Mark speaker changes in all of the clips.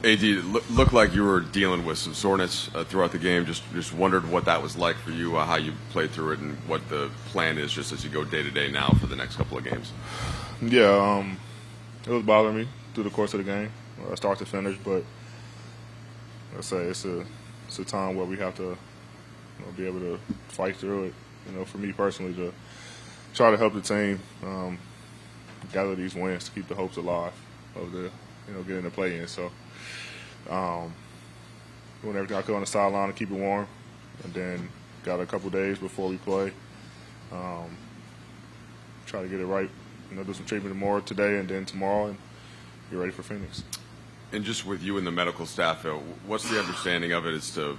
Speaker 1: AD, looked like you were dealing with some soreness throughout the game. Just wondered what that was like for you, how you played through it, and what the plan is just as you go day to day now for the next couple of games.
Speaker 2: Yeah, it was bothering me through the course of the game, start to finish. But I say it's a time where we have to be able to fight through it. For me personally, to try to help the team gather these wins to keep the hopes alive of the getting the play in. So doing everything I could on the sideline to keep it warm, and then got a couple days before we play. Try to get it right. Do some treatment more today and then tomorrow, and get ready for Phoenix.
Speaker 1: And just with you and the medical staff, what's the understanding of it as to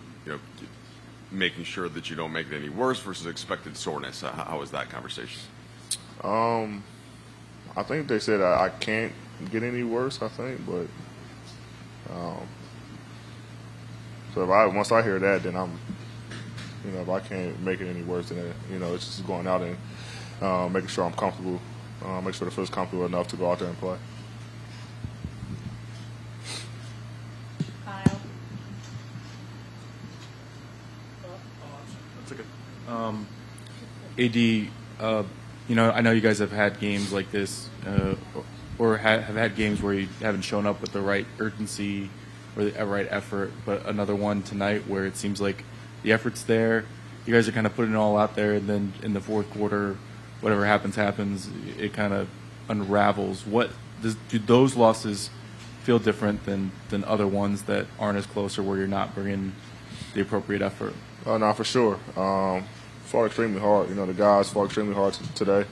Speaker 1: making sure that you don't make it any worse versus expected soreness? How was that conversation?
Speaker 2: I think they said I can't get any worse. I think, but so once I hear that, then I'm, if I can't make it any worse, then it's just going out and making sure I'm comfortable, make sure the field's comfortable enough to go out there and play.
Speaker 3: Kyle.
Speaker 4: That's okay. AD, I know you guys have had games like this, or have had games where you haven't shown up with the right urgency or the right effort, but another one tonight where it seems like the effort's there. You guys are kind of putting it all out there, and then in the fourth quarter, whatever happens, it kind of unravels. Do those losses feel different than other ones that aren't as close, or where you're not bringing the appropriate effort?
Speaker 2: No, for sure. Fought extremely hard. The guys fought extremely hard today.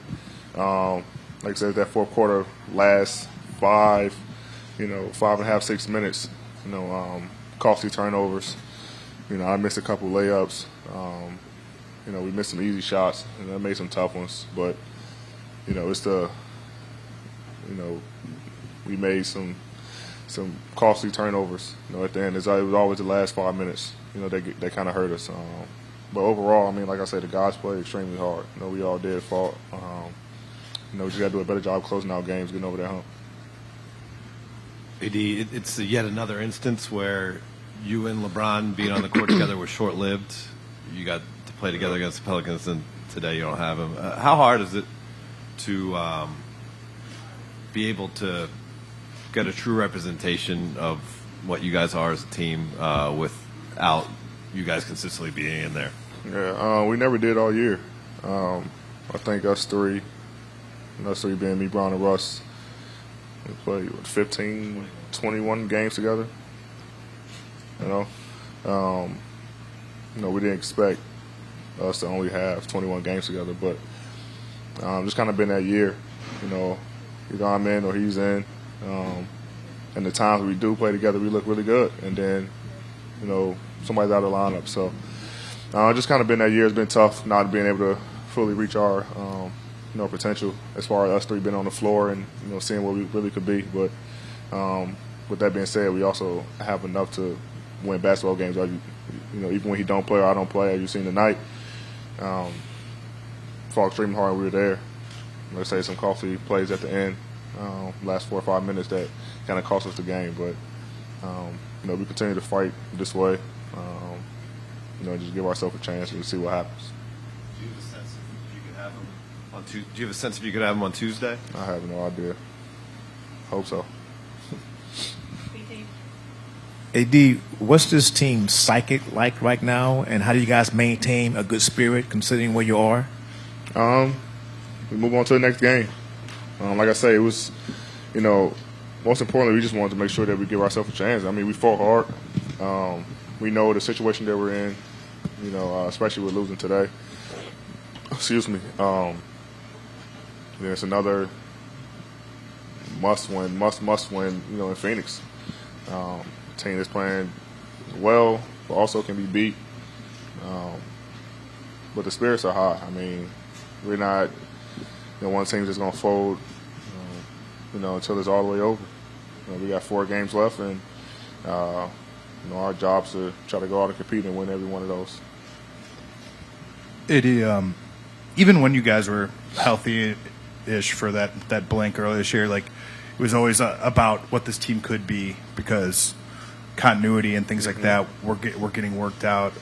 Speaker 2: Like I said, that fourth quarter, last 5.5, 6 minutes, costly turnovers. I missed a couple layups. We missed some easy shots, and I made some tough ones. But, it's we made some costly turnovers. At the end, it was always the last 5 minutes. They kind of hurt us. But overall, like I said, the guys played extremely hard. We all did fought. We just got to do a better job closing out games, getting over that hump.
Speaker 5: AD, it's yet another instance where you and LeBron being on the court together were short-lived. You got to play together against the Pelicans, and today you don't have him. How hard is it to be able to get a true representation of what you guys are as a team without you guys consistently being in there?
Speaker 2: Yeah, we never did all year. I think us three being me, Brown, and Russ, we played 15, 21 games together. We didn't expect us to only have 21 games together, but just kind of been that year. Either I'm in or he's in. And the times we do play together, we look really good. And then, somebody's out of the lineup. So just kind of been that year. It's been tough not being able to fully reach our potential as far as us three being on the floor and seeing what we really could be. But with that being said, we also have enough to win basketball games. Even when he don't play or I don't play, as you've seen tonight, fought extremely hard. We were there. Let's say some costly plays at the end, last 4 or 5 minutes that kind of cost us the game. But we continue to fight this way. Just give ourselves a chance and see what happens.
Speaker 5: Do you have a sense if you could have him on Do you have a sense if you could have him on Tuesday?
Speaker 2: I have no idea. Hope so.
Speaker 6: AD, what's this team's psychic like right now, and how do you guys maintain a good spirit considering where you are?
Speaker 2: We move on to the next game. Like I say, it was, most importantly, we just wanted to make sure that we give ourselves a chance. We fought hard. We know the situation that we're in, especially with losing today. Excuse me. It's another must win, in Phoenix. Team that's playing well, but also can be beat. But the spirits are high. We're not one team that's going to fold, until it's all the way over. We got 4 games left, and our job's to try to go out and compete and win every one of those.
Speaker 7: Even when you guys were healthy-ish for that blank earlier this year, it was always about what this team could be, because continuity and things like that were getting worked out.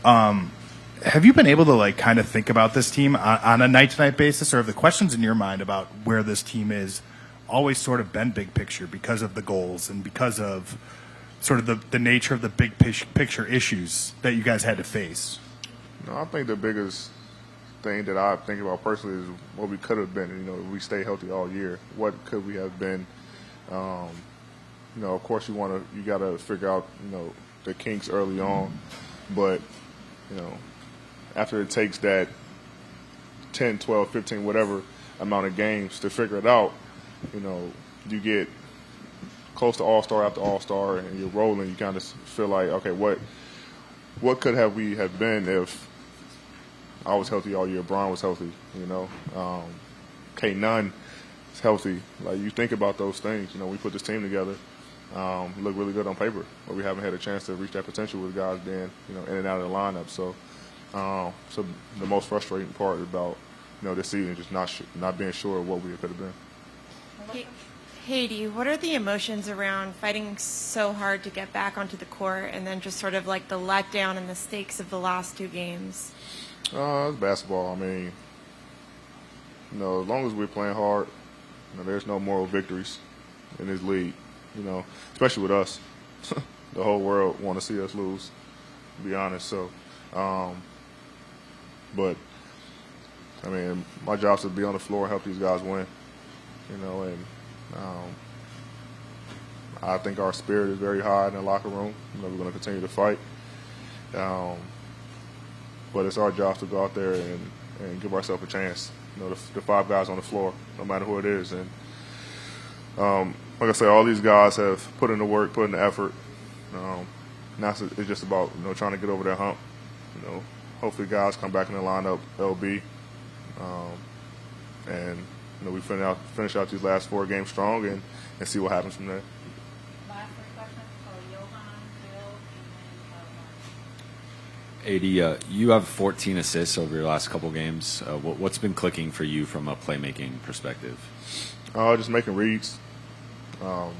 Speaker 7: Have you been able to like kind of think about this team on a night-to-night basis, or have the questions in your mind about where this team is always sort of been big picture because of the goals and because of sort of the nature of the big picture issues that you guys had to face?
Speaker 2: No, I think the biggest thing that I think about personally is what we could have been. You know, if we stay healthy all year, what could we have been? You know, of course, you got to figure out, you know, the kinks early on, but you know, after it takes that 10, 12, 15, whatever amount of games to figure it out, you know, you get close to All-Star after All-Star and you're rolling, you kind of feel like, okay, what could have we have been if I was healthy all year, Bron was healthy, you know, K Nunn is healthy. Like, you think about those things. You know, we put this team together, look really good on paper, but we haven't had a chance to reach that potential with guys being, you know, in and out of the lineup. So the most frustrating part about, you know, this season is just not being sure of what we could have been.
Speaker 3: Haiti, what are the emotions around fighting so hard to get back onto the court and then just sort of like the letdown and the stakes of the last two games?
Speaker 2: It's basketball. I mean, you know, as long as we're playing hard, you know, there's no moral victories in this league, you know, especially with us. The whole world want to see us lose, to be honest. So, but, I mean, my job is to be on the floor and help these guys win, you know, and I think our spirit is very high in the locker room. You know, we're going to continue to fight. But it's our job to go out there and give ourselves a chance. You know, the five guys on the floor, no matter who it is. And like I say, all these guys have put in the work, put in the effort. Now it's just about, you know, trying to get over that hump. You know, hopefully guys come back in the lineup, LB, and you know, we finish out these last 4 games strong and see what happens from there.
Speaker 8: Last 3 questions for Johan, Bill, and then
Speaker 9: AD, you have 14 assists over your last couple games. What's been clicking for you from a playmaking perspective?
Speaker 2: Just making reads. You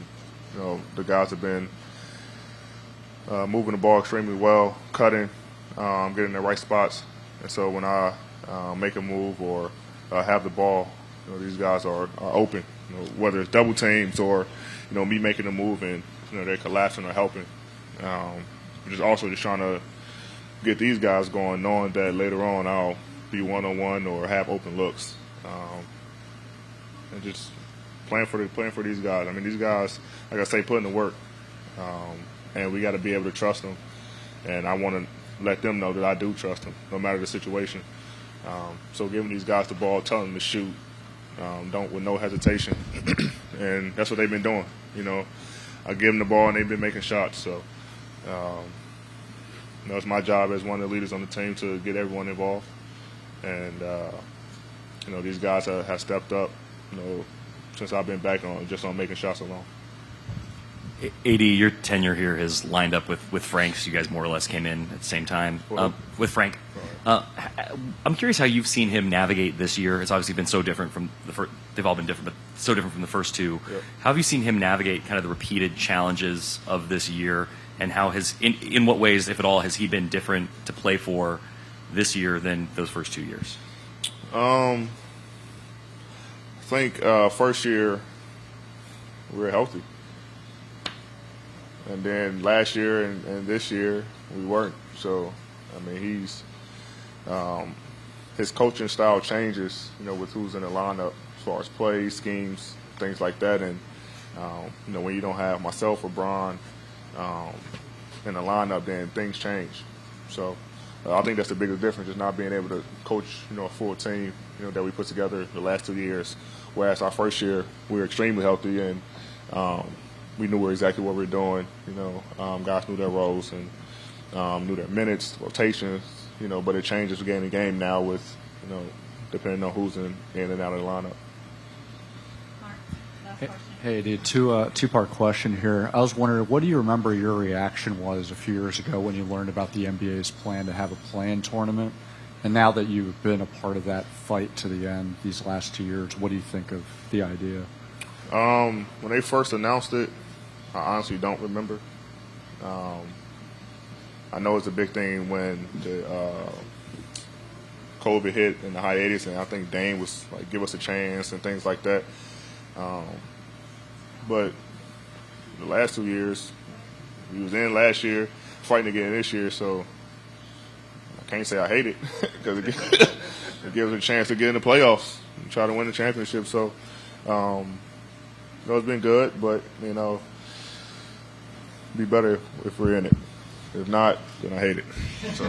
Speaker 2: know, the guys have been moving the ball extremely well, cutting, getting in the right spots. And so when I make a move or have the ball, you know, these guys are open. You know, whether it's double teams or, you know, me making a move and, you know, they're collapsing or helping. Just trying to get these guys going, knowing that later on I'll be one-on-one or have open looks, and just playing for these guys. I mean, these guys, like I say, put in the work, and we got to be able to trust them. And I want to let them know that I do trust them, no matter the situation. So giving these guys the ball, telling them to shoot, with no hesitation, and that's what they've been doing. You know, I give them the ball and they've been making shots. So, you know, it's my job as one of the leaders on the team to get everyone involved. And you know, these guys have stepped up, you know, since I've been back on making shots alone.
Speaker 10: AD, your tenure here has lined up with Frank's. You guys more or less came in at the same time with Frank. I'm curious how you've seen him navigate this year. It's obviously been so different from the first. They've all been different, but so different from the first two.
Speaker 2: Yeah.
Speaker 10: How have you seen him navigate kind of the repeated challenges of this year, and how in what ways, if at all, has he been different to play for this year than those first 2 years?
Speaker 2: I think first year we were healthy. And then last year and this year we weren't. So, I mean, his coaching style changes, you know, with who's in the lineup as far as plays, schemes, things like that. And, you know, when you don't have myself or Bron in the lineup, then things change. So I think that's the biggest difference, is not being able to coach, you know, a full team, you know, that we put together the last 2 years. Whereas our first year we were extremely healthy and we knew exactly what we were doing. You know, guys knew their roles and knew their minutes, rotations. You know, but it changes game to game now with, you know, depending on who's in and out of the lineup.
Speaker 8: Mark, last question.
Speaker 11: Hey, dude, two-part question here. I was wondering, what do you remember your reaction was a few years ago when you learned about the NBA's plan to have a play-in tournament? And now that you've been a part of that fight to the end these last 2 years, what do you think of the idea?
Speaker 2: When they first announced it, I honestly don't remember. I know it's a big thing when the COVID hit in the hiatus, and I think Dame was like, give us a chance and things like that. But the last 2 years, he was in last year, fighting again this year, so I can't say I hate it because it gives us a chance to get in the playoffs and try to win the championship. So, it's been good, but, it'd be better if we're in it. If not, then I hate it. So.